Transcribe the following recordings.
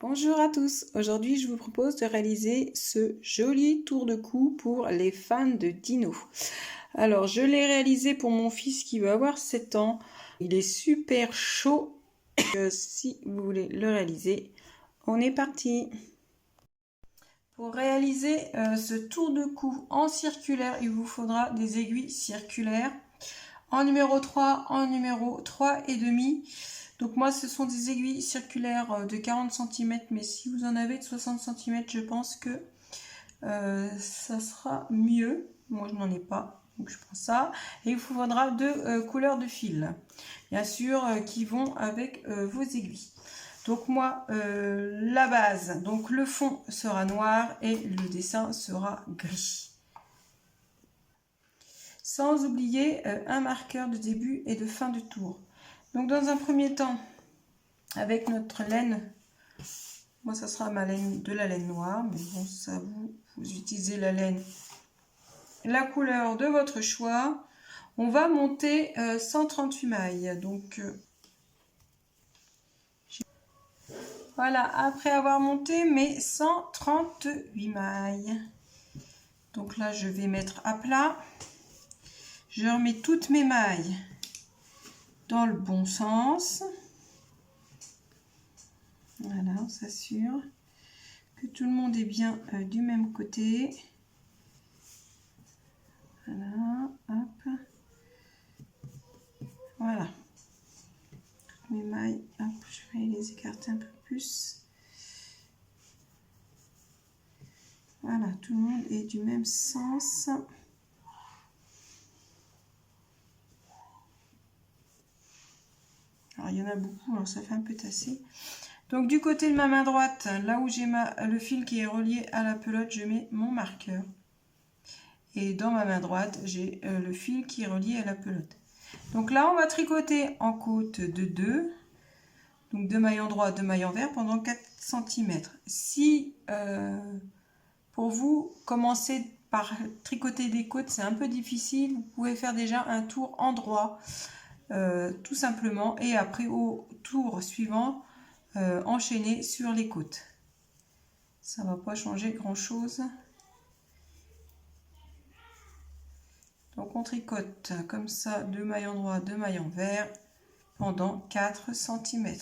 Bonjour à tous, aujourd'hui je vous propose de réaliser ce joli tour de cou pour les fans de dino. Alors je l'ai réalisé pour mon fils qui va avoir 7 ans, il est super chaud. Si vous voulez le réaliser, on est parti. Pour réaliser ce tour de cou en circulaire, il vous faudra des aiguilles circulaires en numéro 3, en numéro 3,5. Donc moi ce sont des aiguilles circulaires de 40 cm, mais si vous en avez de 60 cm, je pense que ça sera mieux. Moi je n'en ai pas, donc je prends ça. Et il vous faudra deux couleurs de fil, bien sûr, qui vont avec vos aiguilles. Donc moi, la base, donc le fond sera noir et le dessin sera gris. Sans oublier un marqueur de début et de fin de tour. Donc dans un premier temps, avec notre laine, moi ça sera ma laine, de la laine noire, mais bon, ça vous utilisez la laine, la couleur de votre choix. On va monter 138 mailles. Donc voilà, après avoir monté mes 138 mailles. Donc là je vais mettre à plat. Je remets toutes mes mailles dans le bon sens. Voilà, on s'assure que tout le monde est bien du même côté. Voilà, hop. Voilà. Toutes mes mailles, hop, je vais les écarter un peu plus. Voilà, tout le monde est du même sens. Alors, il y en a beaucoup, alors ça fait un peu tasser. Donc du côté de ma main droite, là où j'ai le fil qui est relié à la pelote, je mets mon marqueur. Et dans ma main droite, j'ai le fil qui est relié à la pelote. Donc là, on va tricoter en côte de 2. Donc 2 mailles en droit, 2 mailles envers pendant 4 cm. Si pour vous, commencer par tricoter des côtes, c'est un peu difficile, vous pouvez faire déjà un tour en droit, tout simplement. Et après, au tour suivant, enchaîner sur les côtes. Ça ne va pas changer grand chose. Donc on tricote comme ça 2 mailles en droit, 2 mailles envers pendant 4 cm.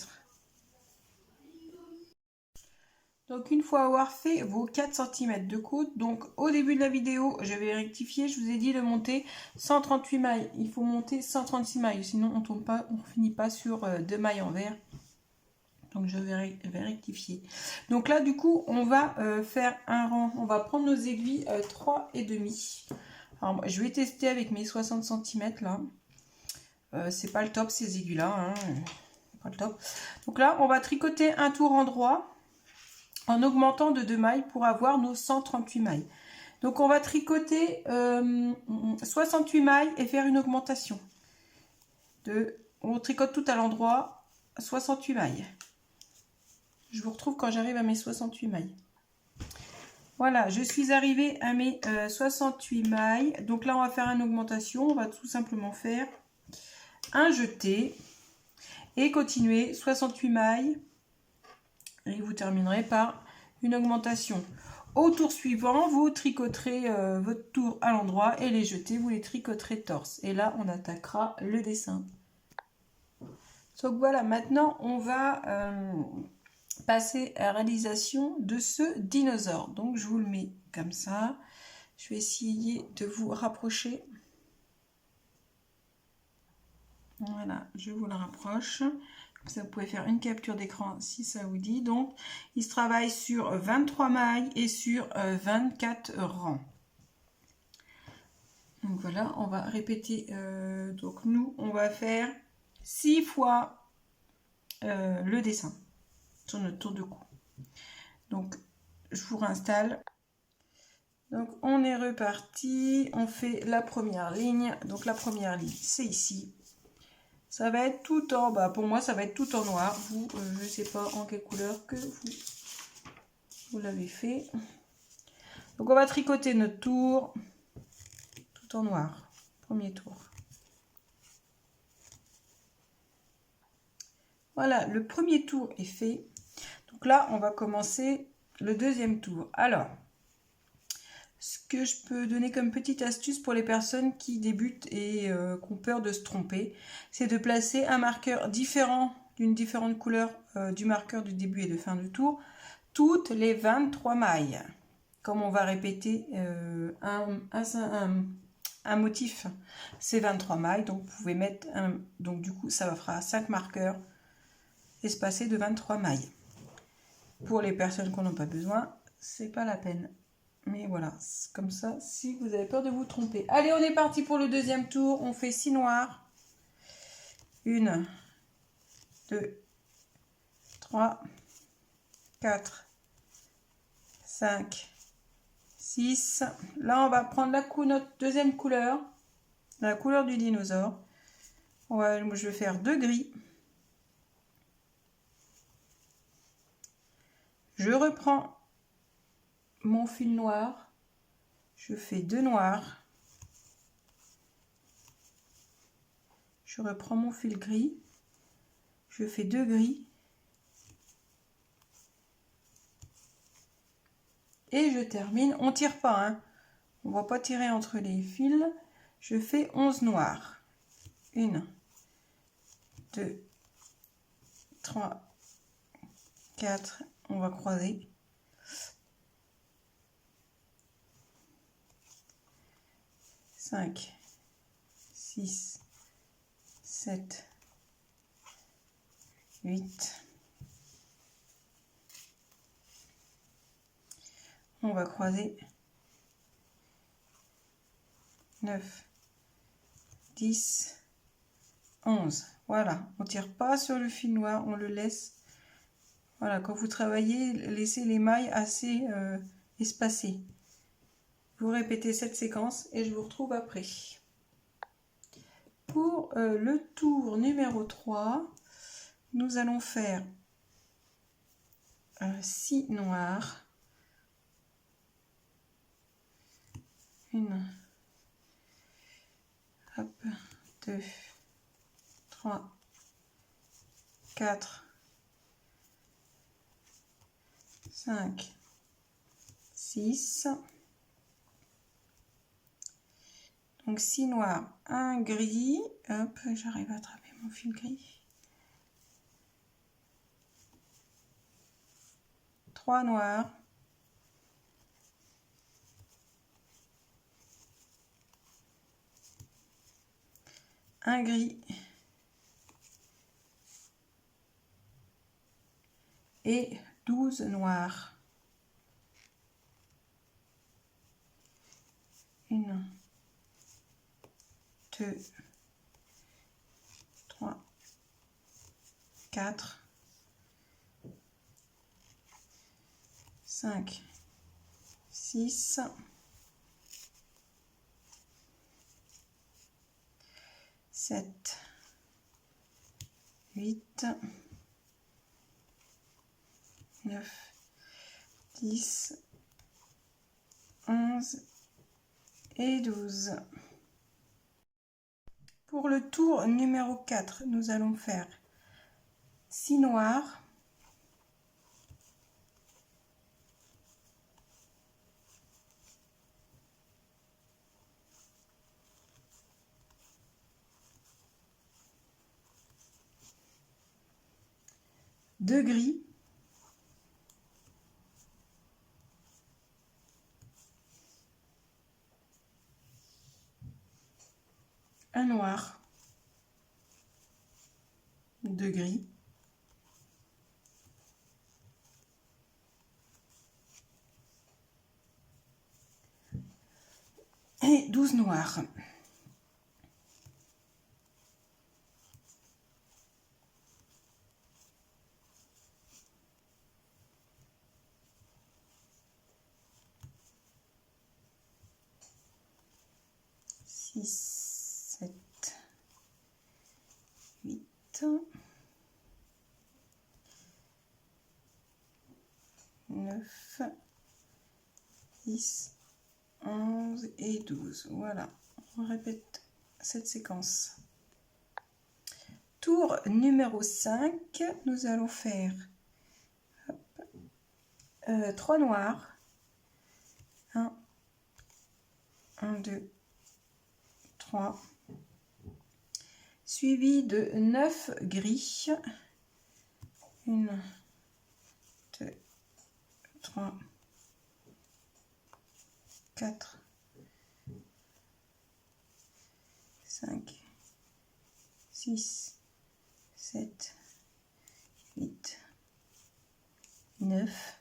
Donc une fois avoir fait vos 4 cm de côte, donc au début de la vidéo, j'avais rectifié, je vous ai dit de monter 138 mailles. Il faut monter 136 mailles, sinon on tombe pas, on finit pas sur 2 mailles envers. Donc je vais rectifier. Donc là du coup on va faire un rang. On va prendre nos aiguilles 3,5. Alors moi, je vais tester avec mes 60 cm là. C'est pas le top ces aiguilles là. Hein. Pas le top. Donc là on va tricoter un tour en droit en augmentant de 2 mailles pour avoir nos 138 mailles. Donc on va tricoter 68 mailles et faire une augmentation. On tricote tout à l'endroit, 68 mailles. Je vous retrouve quand j'arrive à mes 68 mailles. Voilà, je suis arrivée à mes 68 mailles. Donc là, on va faire une augmentation. On va tout simplement faire un jeté et continuer 68 mailles. Et vous terminerez par une augmentation. Au tour suivant, vous tricoterez votre tour à l'endroit et les jetés, vous les tricoterez torse. Et là, on attaquera le dessin. Donc voilà, maintenant, on va passer à la réalisation de ce dinosaure. Donc je vous le mets comme ça. Je vais essayer de vous rapprocher. Voilà, je vous le rapproche. Comme ça, vous pouvez faire une capture d'écran si ça vous dit. Donc, il se travaille sur 23 mailles et sur 24 rangs. Donc voilà, on va répéter. Donc nous, on va faire 6 fois le dessin sur notre tour de cou. Donc, je vous réinstalle. Donc, on est reparti. On fait la première ligne. Donc, la première ligne, c'est ici. Ça va être tout en bas. Pour moi, ça va être tout en noir. Vous, je ne sais pas en quelle couleur que vous l'avez fait. Donc, on va tricoter notre tour tout en noir. Premier tour. Voilà, le premier tour est fait. Donc là, on va commencer le deuxième tour. Alors, ce que je peux donner comme petite astuce pour les personnes qui débutent et qui ont peur de se tromper, c'est de placer un marqueur différent, d'une différente couleur du marqueur du début et de fin de tour, toutes les 23 mailles. Comme on va répéter un motif, c'est 23 mailles, donc vous pouvez mettre donc du coup ça fera 5 marqueurs espacés de 23 mailles. Pour les personnes qui n'en ont pas besoin, c'est pas la peine. Mais voilà, comme ça, si vous avez peur de vous tromper. Allez, on est parti pour le deuxième tour. On fait 6 noirs. 1, 2, 3, 4, 5, 6. Là, on va prendre notre deuxième couleur, la couleur du dinosaure. Je vais faire 2 gris. Je reprends mon fil noir. Je fais 2 noirs. Je reprends mon fil gris. Je fais 2 gris. Et je termine. On tire pas, hein. On va pas tirer entre les fils. Je fais 11 noirs. 1, 2, 3, 4. On va croiser. 5, 6, 7, 8. On va croiser 9, 10, 11. Voilà, on tire pas sur le fil noir, on le laisse. Voilà, quand vous travaillez, laissez les mailles assez espacées. Vous répétez cette séquence et je vous retrouve après. Pour le tour numéro 3, nous allons faire 6 noirs. 1, hop, 2, 3, 4, 5, 6. Donc 6 noirs, 1 gris. Hop, j'arrive à attraper mon fil gris. 3 noirs. 1 gris. Et 12 noirs. 1, 2, 3, 4, 5, 6, 7, 8, 9, 10, 11 et 12. Pour le tour numéro 4, nous allons faire 6 noirs, 2 gris, 1 noir, 2 gris, et 12 noirs. Six, 7, 8, 9, 10, 11 et 12. Voilà, on répète cette séquence. Tour numéro 5, nous allons faire 3 noirs. 1, 2, 3. Suivi de 9 gris. 1, 2, 3, 4, 5, 6, 7, 8, 9.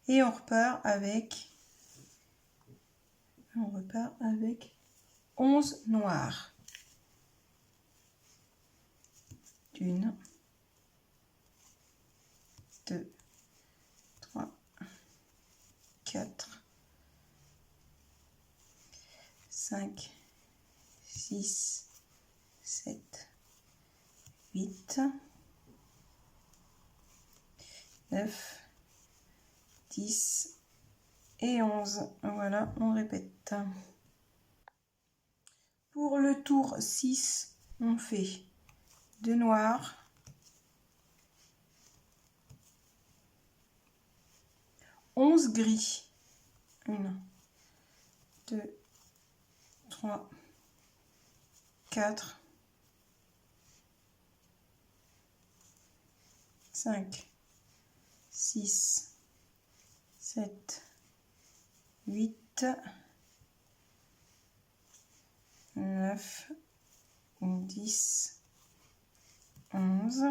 Et on repart avec 11 noirs. 1, 2, 3, 4, 5, 6, 7, 8, 9, 10 et 11. Voilà, on répète. Pour le tour 6, on fait 2 noirs, 11 gris, 1, 2, 3, 4, 5, 6, 7, 8, 9, 10, 11,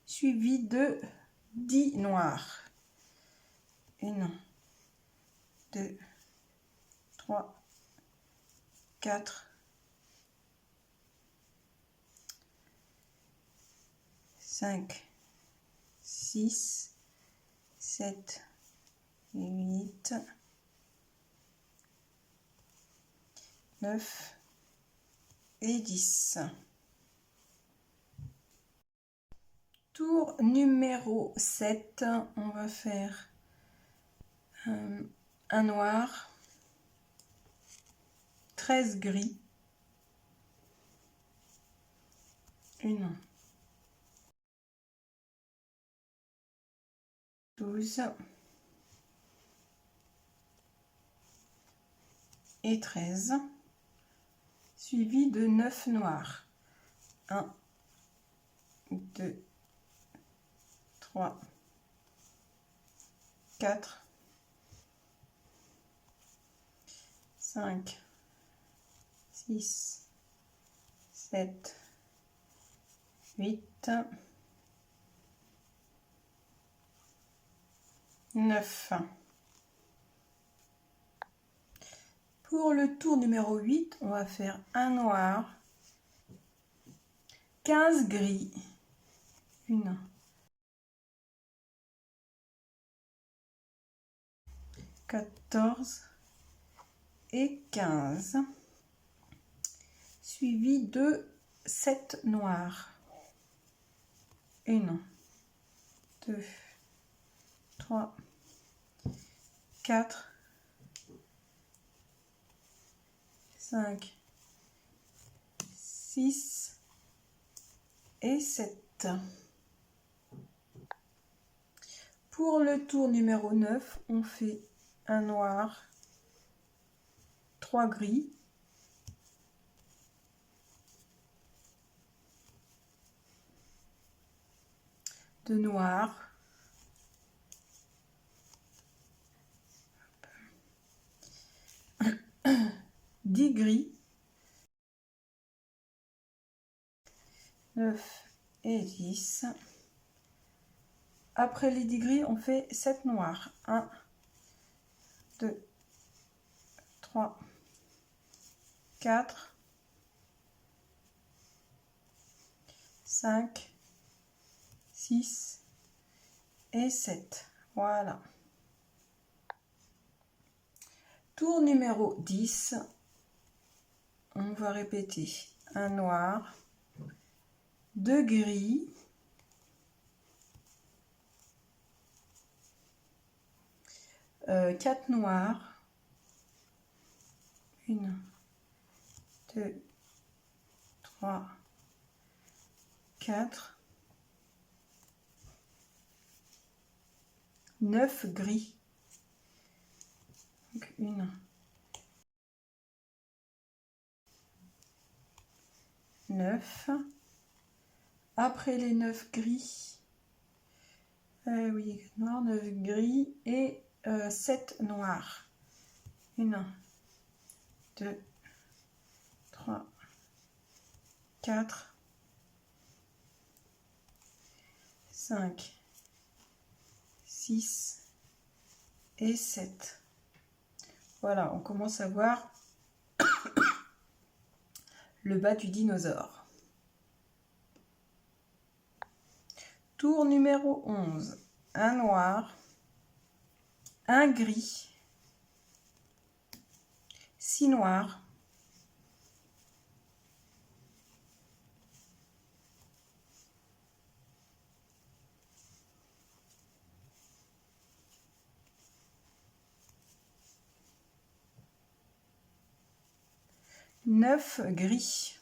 suivi de 10 noirs. 1, 2, 3, 4, 5, 6, 7, 8, 9 et 10. Tour numéro 7, on va faire un noir, 13 gris, 1, 12 et 13, suivi de 9 noirs. 1, 2, 3, 4, 5, 6, 7, 8, 9. Pour le tour numéro 8, on va faire un noir, 15 gris, 1, 14 et 15, suivi de 7 noirs. 1, 2, 3, 4, 5, 6 et 7. Pour le tour numéro 9, on fait un noir, 3 gris, 2 noirs, 10 gris, 9 et 10. Après les 10 gris, on fait 7 noirs. 1, 2, 3, 4, 5, 6 et 7. Voilà. Tour numéro 10. On va répéter un noir, 2 gris, 4 noirs, 1, 2, 3, 4, 9 gris. Donc 1, 9. Après les 9 gris, oui, noir, 9 gris et 7 noirs. 1, 2, 3, 4, 5, 6 et 7. Voilà, on commence à voir le bas du dinosaure. Tour numéro 11. Un noir, un gris, 6 noirs, 9 gris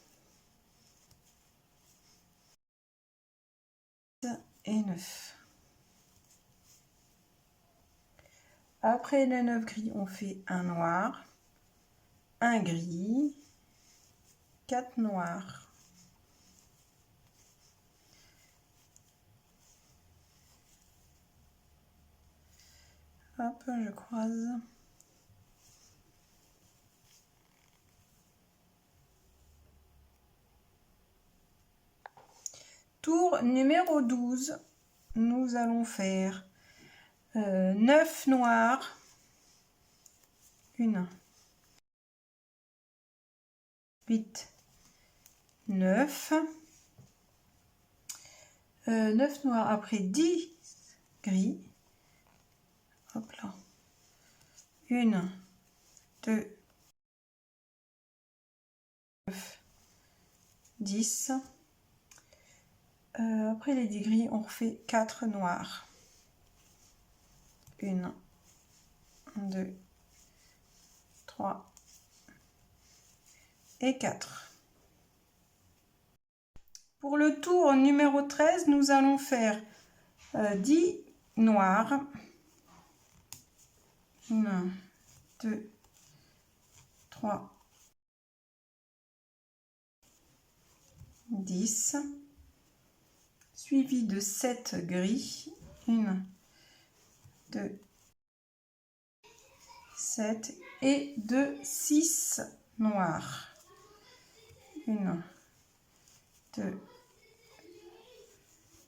et 9. Après les 9 gris, on fait un noir, un gris, 4 noirs. Hop, je croise. Tour numéro 12, nous allons faire 9 noirs, 1, 8, 9, 9 noirs, après 10 gris, hop là, 1, 2, 9, 10, après les 10 gris, on refait 4 noirs, 1, 2, 3 et 4. Pour le tour numéro 13, nous allons faire 10 noirs. 1, 2, 3, 10. Suivi de 7 gris. 1, 2, 7 et de 6 noirs. 1, 2,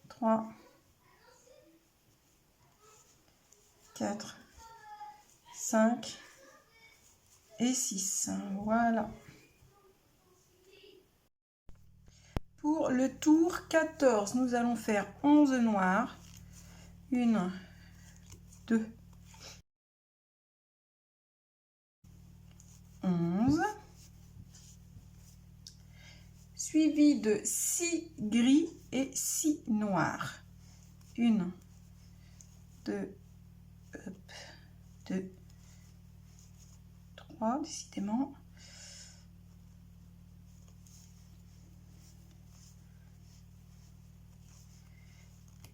3, 4, 5 et 6. Voilà. Pour le tour 14, nous allons faire 11 noirs. 1, 2, 11. Suivi de 6 gris et 6 noirs. 1, 2, 2, 3, décidément.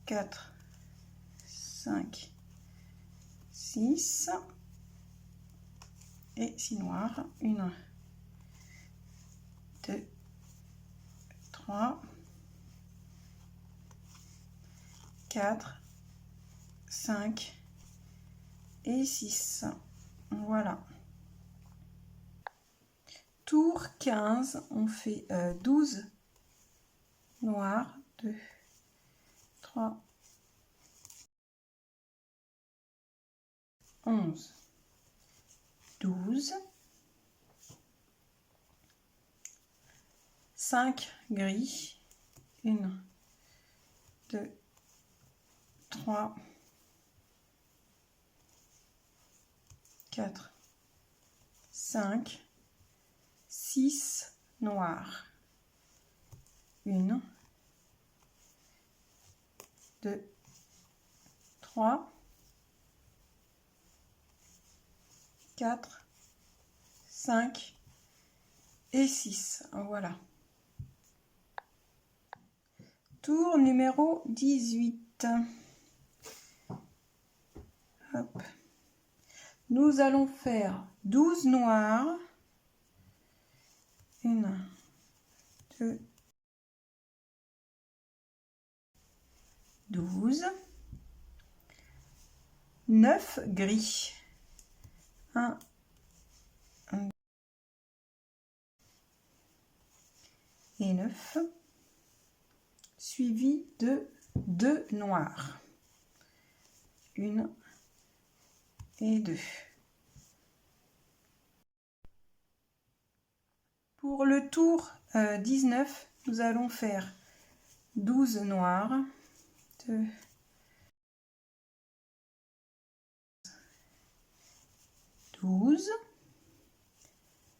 4, 5, 6 et 6 noirs. 1, 2, 3, 4, 5 et 6. Voilà. Tour 15, on fait 12 noirs, 2, 3, 11, 12, 5 gris, 1, 2, 3, 4, 5, 6 noirs. 1, 2, 3, 4, 5 et 6. Voilà. Tour numéro 18. Hop. Nous allons faire 12 noirs. 1, 2, 12. 9 gris. 1, 2 et 9. Suivi de 2 noirs. 1 et 2. Pour le tour 19, nous allons faire 12 noirs, 2, 12,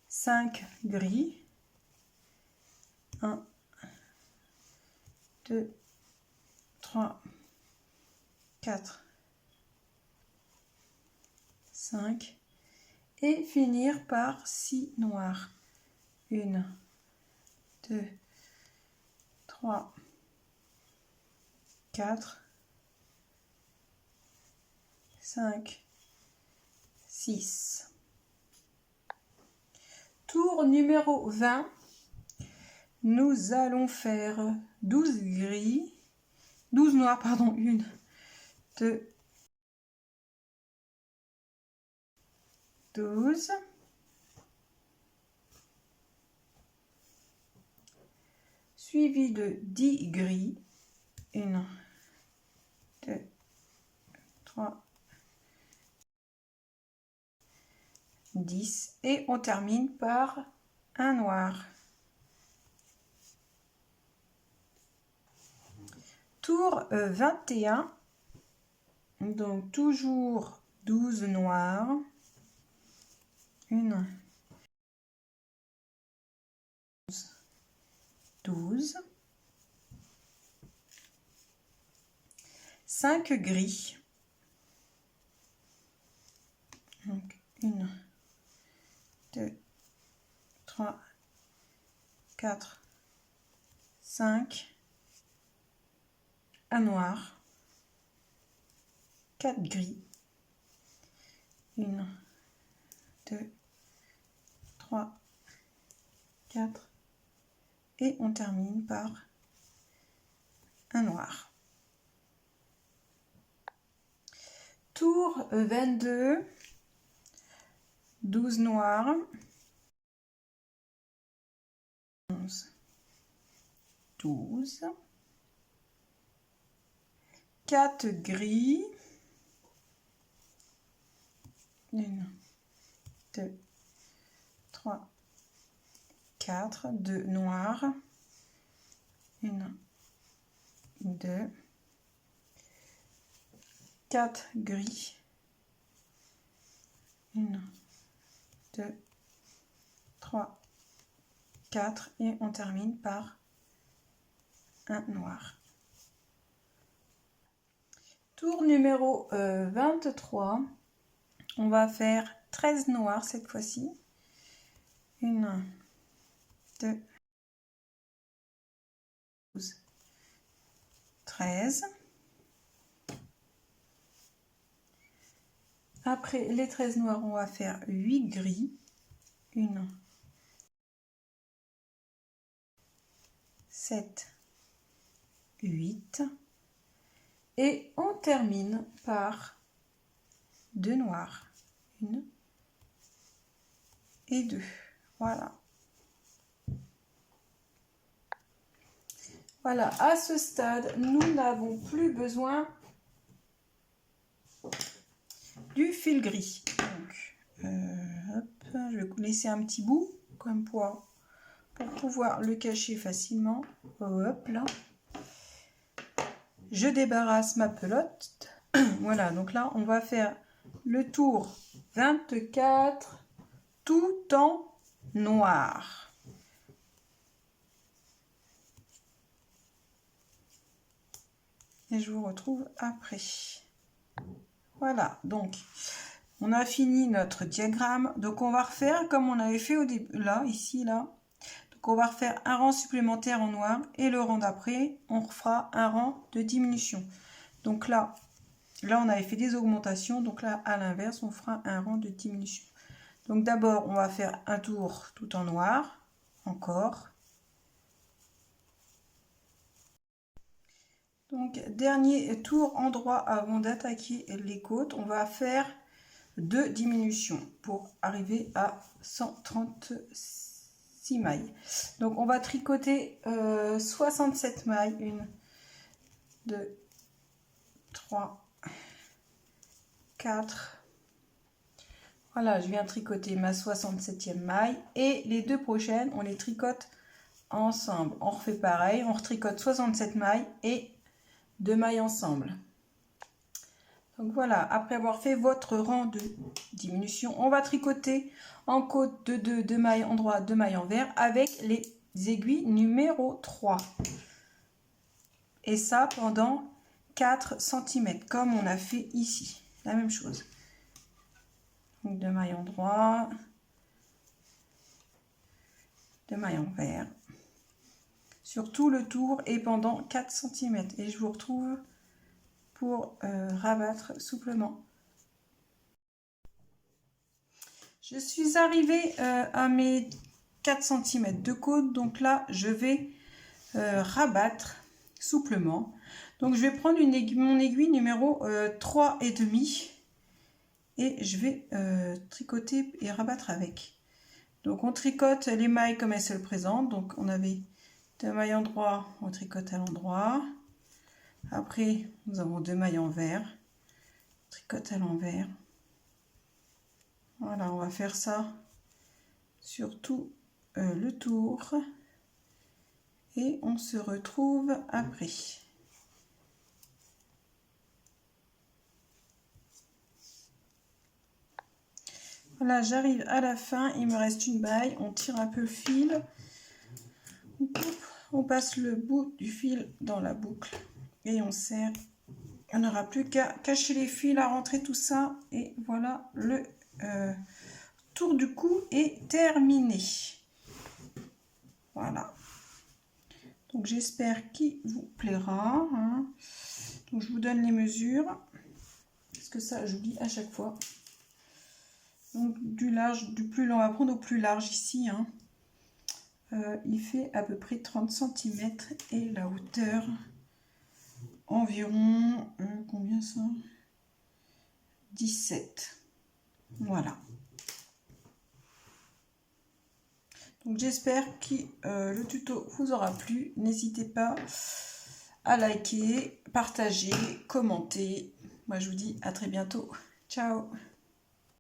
5 gris, 1, 2, 3, 4, 5 et finir par 6 noirs. 1, 2, 3, 4, 5, 6. Tour numéro 20. Nous allons faire 12 gris, 12 noirs, pardon, 1, 2, 12. Suivi de 10 gris, 1, 2, 3, 10 et on termine par un noir. Tour 21, donc toujours 12 noirs, 1, 12, 5 gris, donc 1, 2, 3, 4, 5, un noir, 4 gris, 1, 2, 3, 4 et on termine par un noir. Tour 22, 12 noirs, 11, 12, 4 gris, 1, 2, 3, 4, 2 noirs, 1, 2, 4 gris, 1, 2, 3, 4 et on termine par un noir. Tour numéro 23, on va faire 13 noirs cette fois-ci. 1, 2, 12, 13. Après les 13 noirs, on va faire 8 gris. 1, 7, 8. Et on termine par 2 noirs. 1 et 2. Voilà. Voilà, à ce stade, nous n'avons plus besoin du fil gris. Donc, hop, je vais laisser un petit bout comme pour pouvoir le cacher facilement. Hop là. Je débarrasse ma pelote. Voilà, donc là, on va faire le tour 24 tout en noir. Et je vous retrouve après. Voilà, donc on a fini notre diagramme. Donc on va refaire comme on avait fait au début, là, ici, là. Donc Donc on va refaire un rang supplémentaire en noir et le rang d'après, on refera un rang de diminution. Donc là on avait fait des augmentations, donc là à l'inverse, on fera un rang de diminution. Donc d'abord, on va faire un tour tout en noir, encore. Donc dernier tour en droit avant d'attaquer les côtes, on va faire 2 diminutions pour arriver à 136 mailles. Donc on va tricoter 67 mailles, 1, 2, 3, 4. Voilà, je viens tricoter ma 67e maille et les deux prochaines, on les tricote ensemble. On refait pareil, on retricote 67 mailles et 2 mailles ensemble. Donc voilà, après avoir fait votre rang de diminution, on va tricoter en côte de 2 mailles en droit, 2 mailles envers avec les aiguilles numéro 3. Et ça pendant 4 cm, comme on a fait ici. La même chose. Donc 2 mailles en droit, 2 mailles envers. Sur tout le tour et pendant 4 cm. Et je vous retrouve pour rabattre souplement. Je suis arrivée à mes 4 cm de côte, donc là je vais rabattre souplement. Donc je vais prendre mon aiguille numéro 3,5 et je vais tricoter et rabattre avec. Donc on tricote les mailles comme elles se le présentent. Donc on avait 2 mailles en droit, on tricote à l'endroit. Après nous avons 2 mailles envers, tricote à l'envers. Voilà, on va faire ça sur tout le tour et on se retrouve après. Voilà, j'arrive à la fin, il me reste une maille, on tire un peu le fil, on passe le bout du fil dans la boucle et on serre. On n'aura plus qu'à cacher les fils, à rentrer tout ça et voilà, le tour du cou est terminé. Voilà. Donc j'espère qu'il vous plaira. Hein. Donc je vous donne les mesures. Parce que ça, j'oublie à chaque fois. Donc du large, du plus long, on va prendre au plus large ici. Hein. Il fait à peu près 30 cm et la hauteur environ, combien ça? 17. Voilà. Donc j'espère que le tuto vous aura plu. N'hésitez pas à liker, partager, commenter. Moi je vous dis à très bientôt. Ciao!